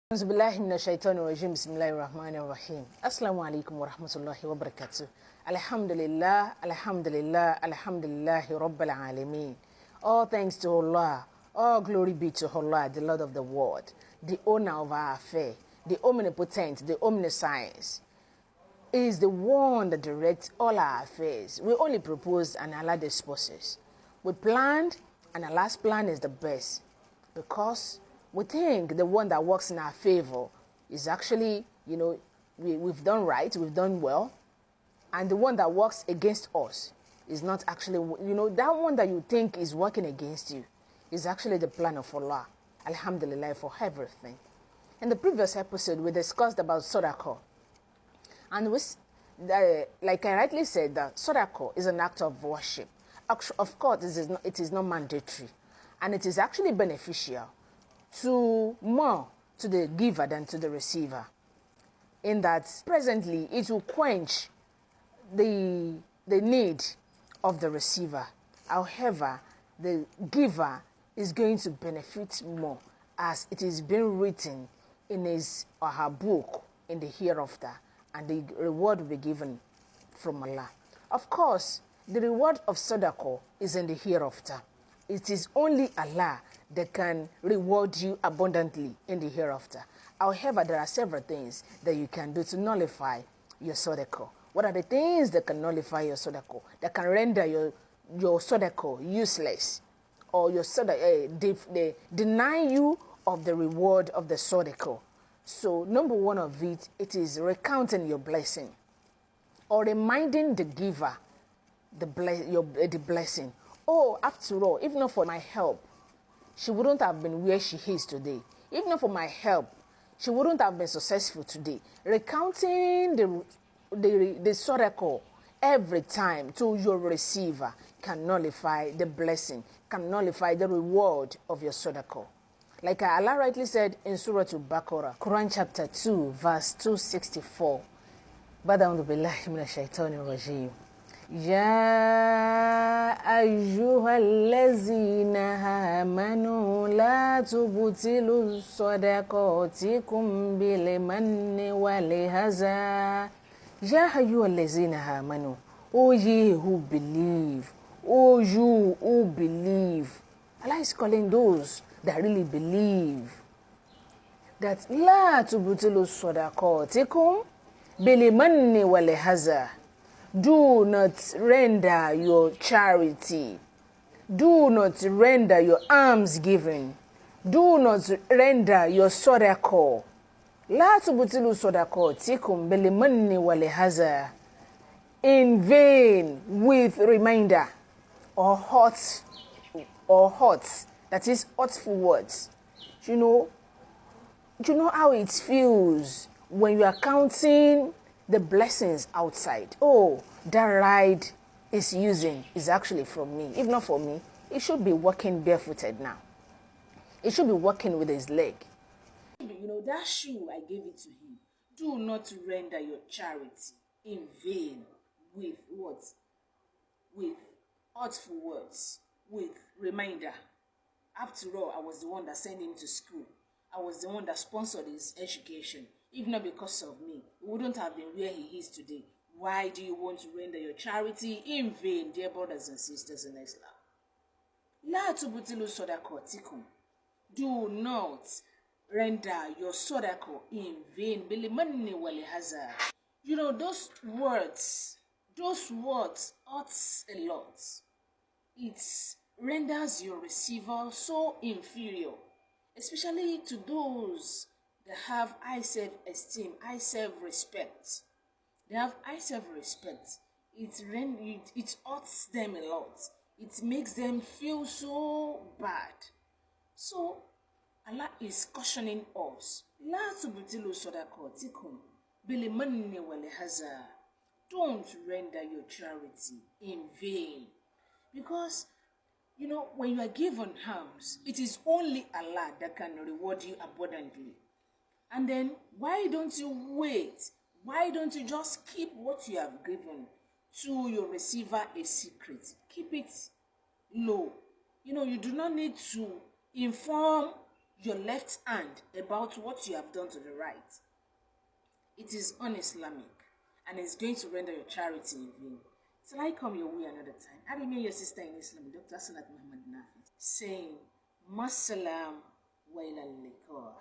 Bismillahi minash shaitani rajim. Bismillahir rahmanir rahim. Assalamu alaikum wa rahmatullahi wa barakatuh. Alhamdulillah, alhamdulillah, alhamdulillahi rabbil alameen. All thanks to Allah, all glory be to Allah, the Lord of the world, the owner of our affair, the omnipotent, the omniscience. He is the one that directs all our affairs. We only propose and Allah disposes. We planned and Allah's plan is the best, because we think the one that works in our favor is actually, we've done right, we've done well. And the one that works against us is not actually, that one that you think is working against you is actually the plan of Allah. Alhamdulillah for everything. In the previous episode, we discussed about Sadaqah. And like I rightly said, that Sadaqah is an act of worship. Of course, it is not mandatory. And it is actually beneficial more to the giver than to the receiver, in that presently it will quench the need of the receiver. However, the giver is going to benefit more, as it is being written in his or her book in the hereafter, and the reward will be given from Allah. Of course, the reward of Sadaqah is in the hereafter. It is only Allah that can reward you abundantly in the hereafter. However, there are several things that you can do to nullify your Sadaqah. What are the things that can nullify your Sadaqah, that can render your Sadaqah useless, or your Sadaqah deny you of the reward of the Sadaqah? So number one of it is recounting your blessing, or reminding the giver the blessing. Oh, after all, if not for my help, she wouldn't have been where she is today. If not for my help, she wouldn't have been successful today. Recounting the Sadaqah every time to your receiver can nullify the blessing, can nullify the reward of your Sadaqah. Like Allah rightly said in Surah Al-Baqarah, Quran chapter 2, verse 264. Bada'udhu billahi minash shaitani rajim. يا أيها الذين آمنوا لا تبطلوا صدقاتكم بالمن والأذى. يا أيها الذين آمنوا, O ye who believe, O you who believe. Allah is calling those that really believe that لا تبطلوا صدقاتكم بالمن والأذى. Do not render your charity. Do not render your almsgiving. Do not render your sadaqah. La tubtilu sadaqatikum bil manni wal adha. In vain, with reminder or hot, that is hurtful words. You know how it feels when you are counting the blessings outside. Oh, that ride is actually from me. If not for me, it should be walking barefooted now. It should be walking with his leg. That shoe, I gave it to him. Do not render your charity in vain with what? With hurtful words, with reminder. After all, I was the one that sent him to school. I was the one that sponsored his education. If not because of me, he wouldn't have been where he is today. Why do you want to render your charity in vain, dear brothers and sisters in Islam? La tubtilu sadaqatikum. Do not render your sadaqah in vain. Bil manni wal adha. Those words hurts a lot. It renders your receiver so inferior, especially to those that have high self-esteem, high self-respect. They have high self-respect. It hurts them a lot. It makes them feel so bad. So Allah is cautioning us. La tubtilu sadaqatikum bil manni wal adha. Don't render your charity in vain. Because when you are given alms, it is only Allah that can reward you abundantly. And then, why don't you wait? Why don't you just keep what you have given to your receiver a secret? Keep it low. You do not need to inform your left hand about what you have done to the right, it is un-Islamic and it's going to render your charity in vain. Till I come your way another time, I remain your sister in Islam, Dr. Salat Muhammad Nafi, saying, Masalam wa ilal liqah.